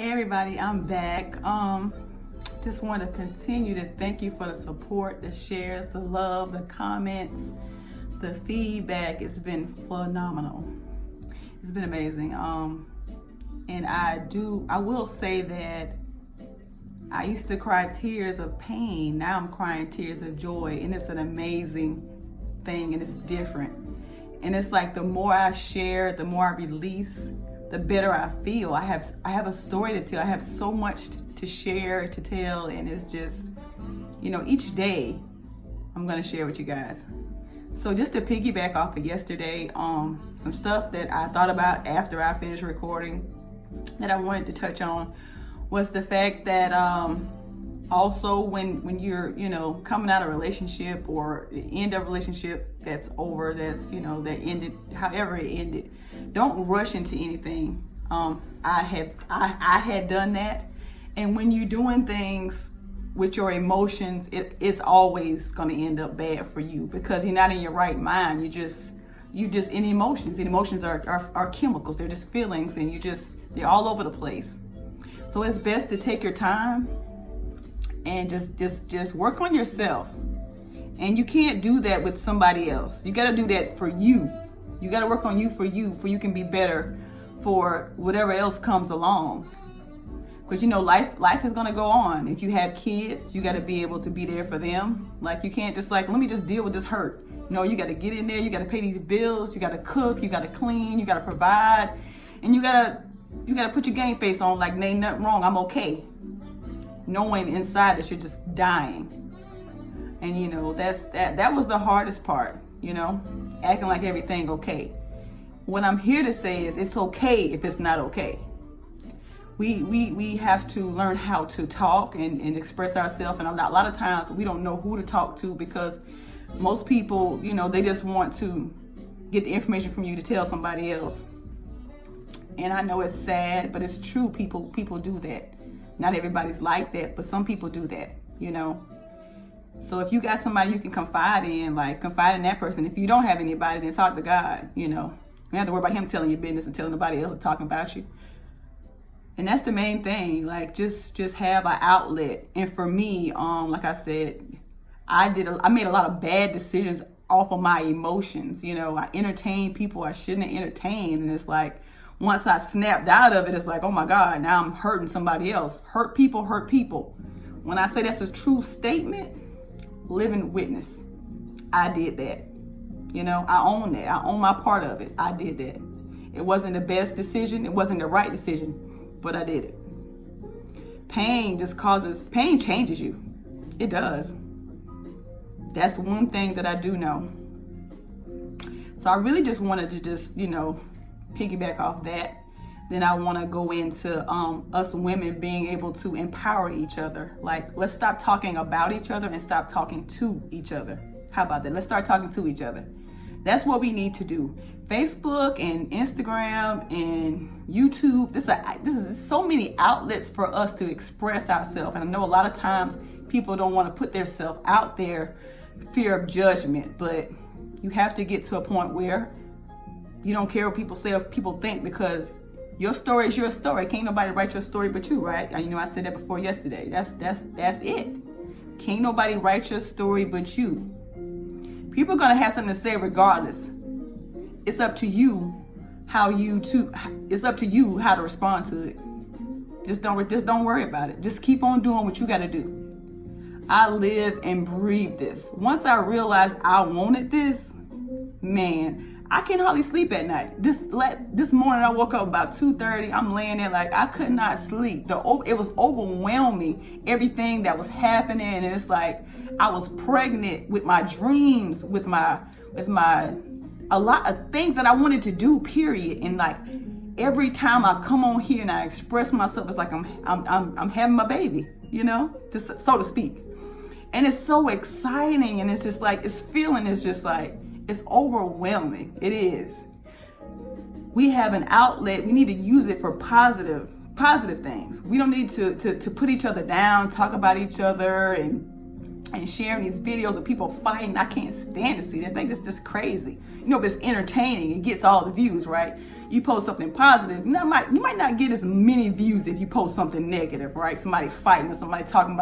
Hey everybody, I'm back. Just want to continue to thank you for the support, the shares, the love, the comments, the feedback. It's been phenomenal. It's been amazing. And I will say that I used to cry tears of pain. Now I'm crying tears of joy, and it's an amazing thing, and it's different. And it's like the more I share, the more I release, the better I feel. I have a story to tell. I have so much to share, to tell, and it's just, each day I'm gonna share with you guys. So just to piggyback off of yesterday, some stuff that I thought about after I finished recording that I wanted to touch on was the fact that also when you're coming out of a relationship or the end of a relationship that's over, that's that ended however it ended, don't rush into anything. I had done that, and when you're doing things with your emotions, it's always going to end up bad for you because you're not in your right mind. You just in emotions. And emotions are chemicals. They're just feelings, and they're all over the place. So it's best to take your time and just work on yourself. And you can't do that with somebody else. You got to do that for you. You got to work on you for you can be better for whatever else comes along. Because life is going to go on. If you have kids, you got to be able to be there for them. Like you can't just let me just deal with this hurt. You got to get in there. You got to pay these bills. You got to cook. You got to clean. You got to provide. And you got to put your game face on like ain't nothing wrong. I'm okay. Knowing inside that you're just dying. And that was the hardest part, acting like everything okay. What I'm here to say is it's okay if it's not okay. We have to learn how to talk and express ourselves, and a lot of times we don't know who to talk to because most people, they just want to get the information from you to tell somebody else. And I know it's sad, but it's true. People do that. Not everybody's like that, but some people do that, So if you got somebody you can confide in that person. If you don't have anybody, then talk to God, You don't have to worry about him telling your business and telling nobody else talking about you. And that's the main thing. Like just have an outlet. And for me, like I said, I made a lot of bad decisions off of my emotions. I entertained people I shouldn't have entertained. And it's like, once I snapped out of it, it's like, oh my God, now I'm hurting somebody else. Hurt people. When I say that's a true statement, living witness. I did that. I own that. I own my part of it. I did that. It wasn't the best decision. It wasn't the right decision, but I did it. Pain changes you. It does. That's one thing that I do know. So I really just wanted to piggyback off that. Then I want to go into us women being able to empower each other. Like, let's stop talking about each other and stop talking to each other. How about that? Let's start talking to each other. That's what we need to do. Facebook and Instagram and YouTube. This is so many outlets for us to express ourselves. And I know a lot of times people don't want to put themselves out there, fear of judgment. But you have to get to a point where you don't care what people say or people think, because your story is your story. Can't nobody write your story but you, right? I said that before yesterday. That's it. Can't nobody write your story but you. People are gonna have something to say regardless. It's up to you how to respond to it. Just don't worry about it. Just keep on doing what you gotta do. I live and breathe this. Once I realized I wanted this, man, I can hardly sleep at night. This morning I woke up about 2:30. I'm laying there like I could not sleep. It was overwhelming, everything that was happening, and it's like I was pregnant with my dreams, with a lot of things that I wanted to do. Period. And like every time I come on here and I express myself, it's like I'm having my baby, so to speak. And it's so exciting, and it's just like it's overwhelming. It is. We have an outlet. We need to use it for positive things. We don't need to put each other down, talk about each other, and sharing these videos of people fighting. I can't stand to see that. I think it's just crazy. But it's entertaining. It gets all the views, right? you post something positive, you might not get as many views if you post something negative, right? Somebody fighting or somebody talking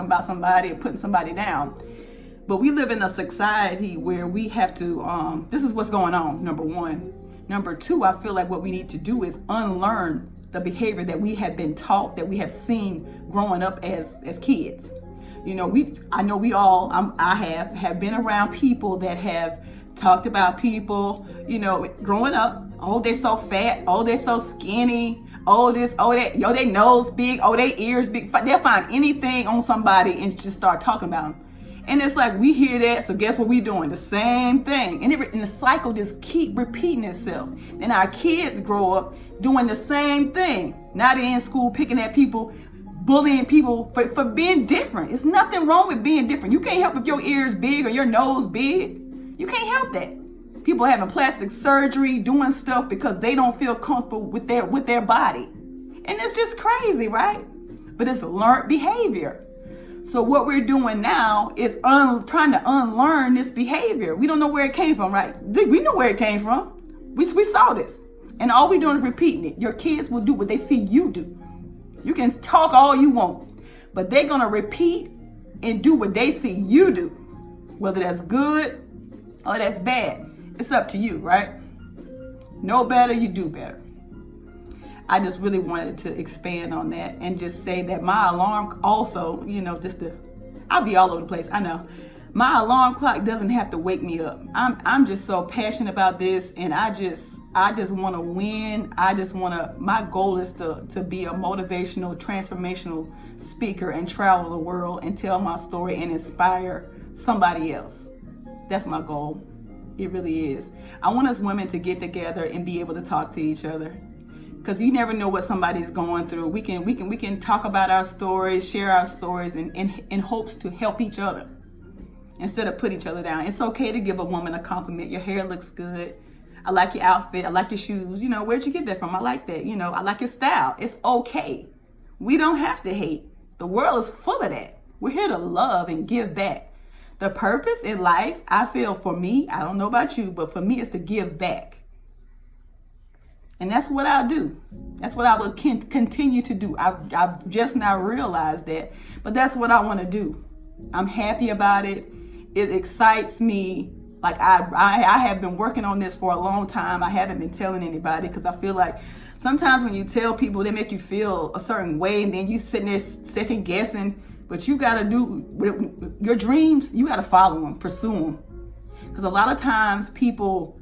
about somebody or putting somebody down. But we live in a society where we have to, this is what's going on, number one. Number two, I feel like what we need to do is unlearn the behavior that we have been taught, that we have seen growing up as kids. You know, I have been around people that have talked about people, you know, growing up. Oh, they're so fat. Oh, they're so skinny. Oh, this, oh, that, yo, they nose big. Oh, they ears big. They'll find anything on somebody and just start talking about them. And it's like, we hear that, so guess what we doing? The same thing. And the cycle just keep repeating itself. Then our kids grow up doing the same thing. Now they're in school picking at people, bullying people for being different. It's nothing wrong with being different. You can't help if your ears big or your nose big. You can't help that. People having plastic surgery, doing stuff because they don't feel comfortable with their body. And it's just crazy, right? But it's learned behavior. So what we're doing now is trying to unlearn this behavior. We don't know where it came from, right? We know where it came from. We saw this. And all we're doing is repeating it. Your kids will do what they see you do. You can talk all you want, but they're going to repeat and do what they see you do. Whether that's good or that's bad, it's up to you, right? Know better, you do better. I just really wanted to expand on that and just say that my alarm also, you know, I'll be all over the place. I know. My alarm clock doesn't have to wake me up. I'm just so passionate about this, and I just want to win. My goal is to be a motivational, transformational speaker and travel the world and tell my story and inspire somebody else. That's my goal. It really is. I want us women to get together and be able to talk to each other. Because you never know what somebody's going through. We can talk about our stories, share our stories in hopes to help each other instead of put each other down. It's okay to give a woman a compliment. Your hair looks good. I like your outfit. I like your shoes. You know, where'd you get that from? I like that. You know, I like your style. It's okay. We don't have to hate. The world is full of that. We're here to love and give back. The purpose in life, I feel for me, I don't know about you, but for me, it's to give back. And that's what I'll do. That's what I will continue to do. I've just now realized that. But that's what I want to do. I'm happy about it. It excites me. Like I have been working on this for a long time. I haven't been telling anybody because I feel like sometimes when you tell people, they make you feel a certain way. And then you sitting there second guessing. But you got to do your dreams. You got to follow them, pursue them. Because a lot of times people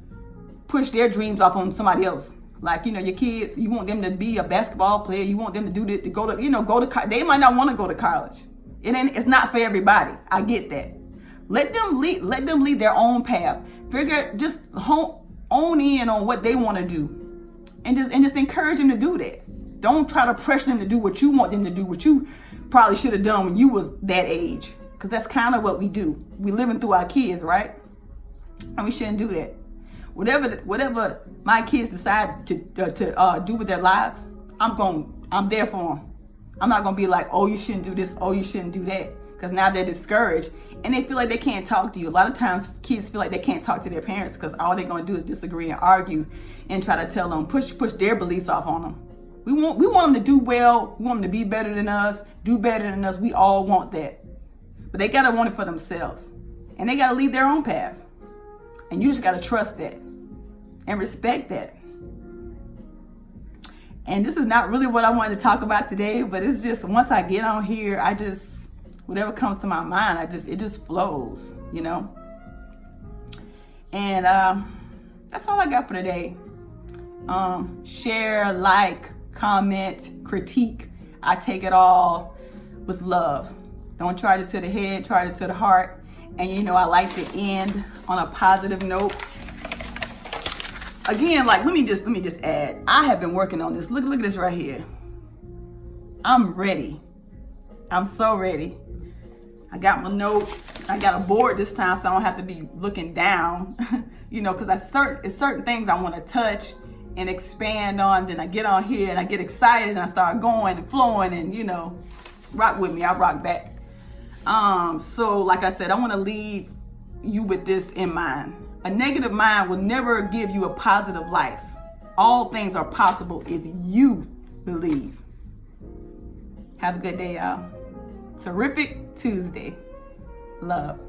push their dreams off on somebody else. Like, you know, your kids, you want them to be a basketball player. You want them to do this, to go to, they might not want to go to college. It's not for everybody. I get that. Let them lead their own path. Just hone in on what they want to do. And just encourage them to do that. Don't try to pressure them to do what you want them to do, what you probably should have done when you was that age. Because that's kind of what we do. We living through our kids, right? And we shouldn't do that. Whatever my kids decide to do with their lives, I'm there for them. I'm not gonna be like, oh, you shouldn't do this, oh, you shouldn't do that, because now they're discouraged and they feel like they can't talk to you. A lot of times, kids feel like they can't talk to their parents because all they're gonna do is disagree and argue and try to tell them, push their beliefs off on them. We want them to do well. We want them to be better than us, do better than us. We all want that, but they gotta want it for themselves, and they gotta lead their own path. And you just got to trust that and respect that. And this is not really what I wanted to talk about today, but it's just once I get on here, whatever comes to my mind, it just flows, you know. And that's all I got for today. Share, like, comment, critique. I take it all with love. Don't charge it to the head, charge it to the heart. And you know, I like to end on a positive note. Again, like let me just add, I have been working on this. Look at this right here. I'm ready. I'm so ready. I got my notes. I got a board this time, so I don't have to be looking down. You know, because it's certain things I want to touch and expand on. Then I get on here and I get excited and I start going and flowing, and you know, rock with me. I rock back. So like I said, I want to leave you with this in mind. A negative mind will never give you a positive life. All things are possible if you believe. Have a good day, y'all. Terrific Tuesday. Love.